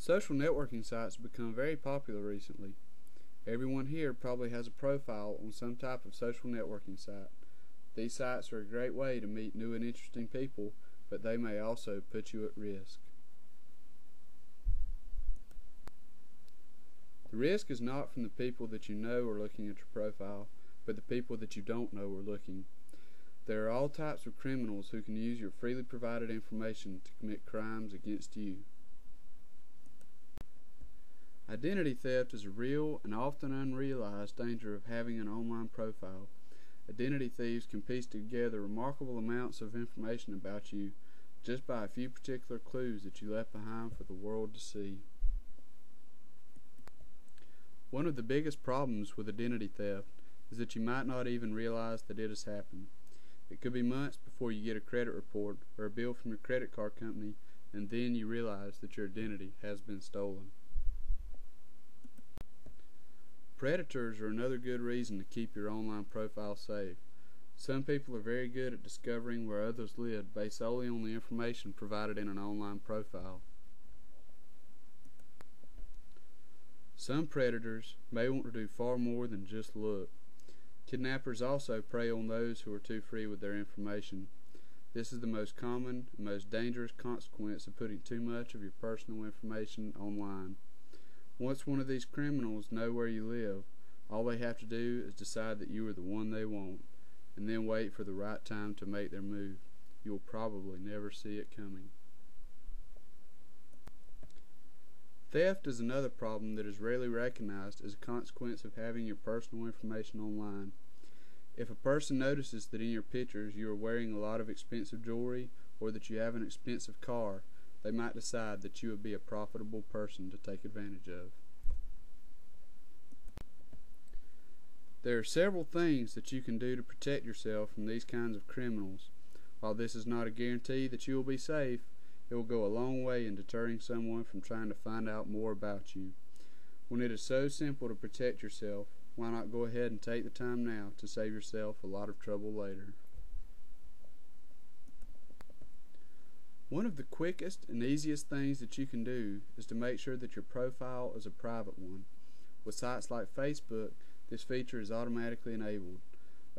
Social networking sites have become very popular recently. Everyone here probably has a profile on some type of social networking site. These sites are a great way to meet new and interesting people, but they may also put you at risk. The risk is not from the people that you know are looking at your profile, but the people that you don't know are looking. There are all types of criminals who can use your freely provided information to commit crimes against you. Identity theft is a real and often unrealized danger of having an online profile. Identity thieves can piece together remarkable amounts of information about you just by a few particular clues that you left behind for the world to see. One of the biggest problems with identity theft is that you might not even realize that it has happened. It could be months before you get a credit report or a bill from your credit card company, and then you realize that your identity has been stolen. Predators are another good reason to keep your online profile safe. Some people are very good at discovering where others live based solely on the information provided in an online profile. Some predators may want to do far more than just look. Kidnappers also prey on those who are too free with their information. This is the most common and most dangerous consequence of putting too much of your personal information online. Once one of these criminals know where you live, all they have to do is decide that you are the one they want, and then wait for the right time to make their move. You will probably never see it coming. Theft is another problem that is rarely recognized as a consequence of having your personal information online. If a person notices that in your pictures you are wearing a lot of expensive jewelry or that you have an expensive car, they might decide that you would be a profitable person to take advantage of. There are several things that you can do to protect yourself from these kinds of criminals. While this is not a guarantee that you will be safe, it will go a long way in deterring someone from trying to find out more about you. When it is so simple to protect yourself, why not go ahead and take the time now to save yourself a lot of trouble later? One of the quickest and easiest things that you can do is to make sure that your profile is a private one. With sites like Facebook, this feature is automatically enabled.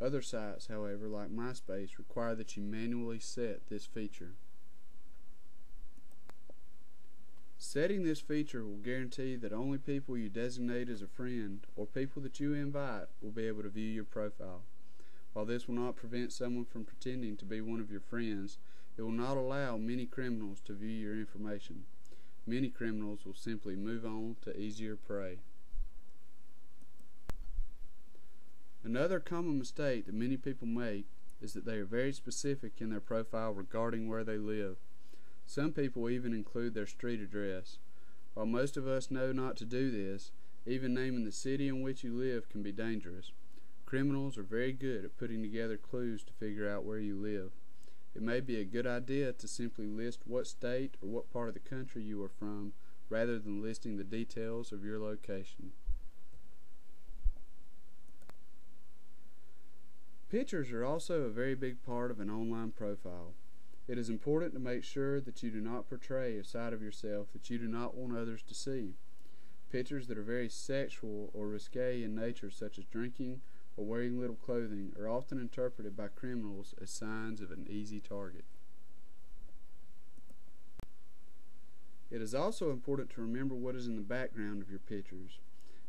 Other sites, however, like MySpace, require that you manually set this feature. Setting this feature will guarantee that only people you designate as a friend or people that you invite will be able to view your profile. While this will not prevent someone from pretending to be one of your friends, it will not allow many criminals to view your information. Many criminals will simply move on to easier prey. Another common mistake that many people make is that they are very specific in their profile regarding where they live. Some people even include their street address. While most of us know not to do this, even naming the city in which you live can be dangerous. Criminals are very good at putting together clues to figure out where you live. It may be a good idea to simply list what state or what part of the country you are from, rather than listing the details of your location. Pictures are also a very big part of an online profile. It is important to make sure that you do not portray a side of yourself that you do not want others to see. Pictures that are very sexual or risque in nature, such as drinking or wearing little clothing, are often interpreted by criminals as signs of an easy target. It is also important to remember what is in the background of your pictures.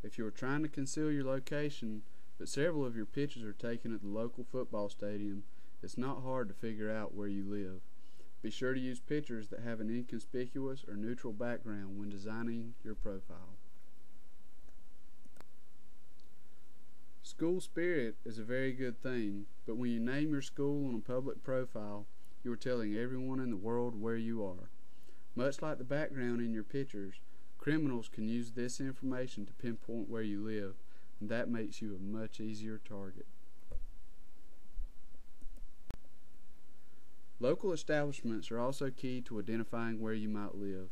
If you are trying to conceal your location, but several of your pictures are taken at the local football stadium, it's not hard to figure out where you live. Be sure to use pictures that have an inconspicuous or neutral background when designing your profile. School spirit is a very good thing, but when you name your school on a public profile, you are telling everyone in the world where you are. Much like the background in your pictures, criminals can use this information to pinpoint where you live, and that makes you a much easier target. Local establishments are also key to identifying where you might live.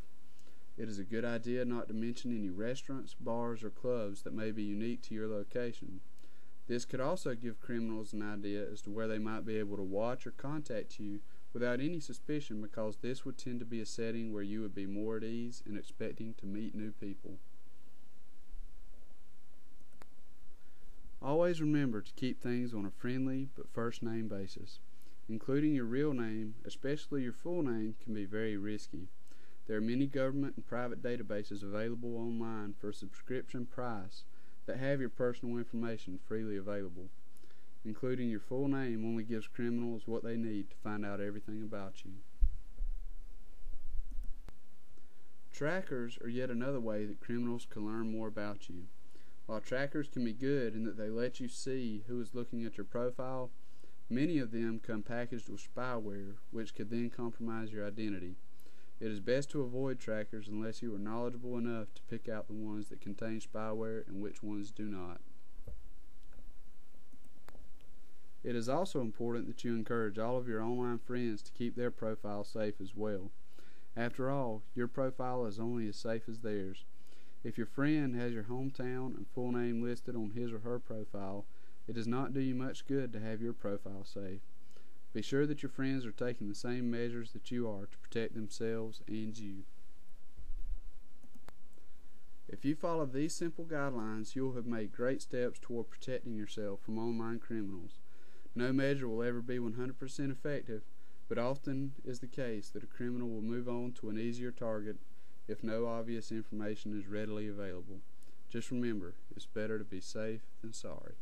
It is a good idea not to mention any restaurants, bars, or clubs that may be unique to your location. This could also give criminals an idea as to where they might be able to watch or contact you without any suspicion, because this would tend to be a setting where you would be more at ease and expecting to meet new people. Always remember to keep things on a friendly but first name basis. Including your real name, especially your full name, can be very risky. There are many government and private databases available online for a subscription price that have your personal information freely available. Including your full name only gives criminals what they need to find out everything about you. Trackers are yet another way that criminals can learn more about you. While trackers can be good in that they let you see who is looking at your profile, many of them come packaged with spyware, which could then compromise your identity. It is best to avoid trackers unless you are knowledgeable enough to pick out the ones that contain spyware and which ones do not. It is also important that you encourage all of your online friends to keep their profiles safe as well. After all, your profile is only as safe as theirs. If your friend has your hometown and full name listed on his or her profile, it does not do you much good to have your profile safe. Be sure that your friends are taking the same measures that you are to protect themselves and you. If you follow these simple guidelines, you will have made great steps toward protecting yourself from online criminals. No measure will ever be 100% effective, but often is the case that a criminal will move on to an easier target if no obvious information is readily available. Just remember, it's better to be safe than sorry.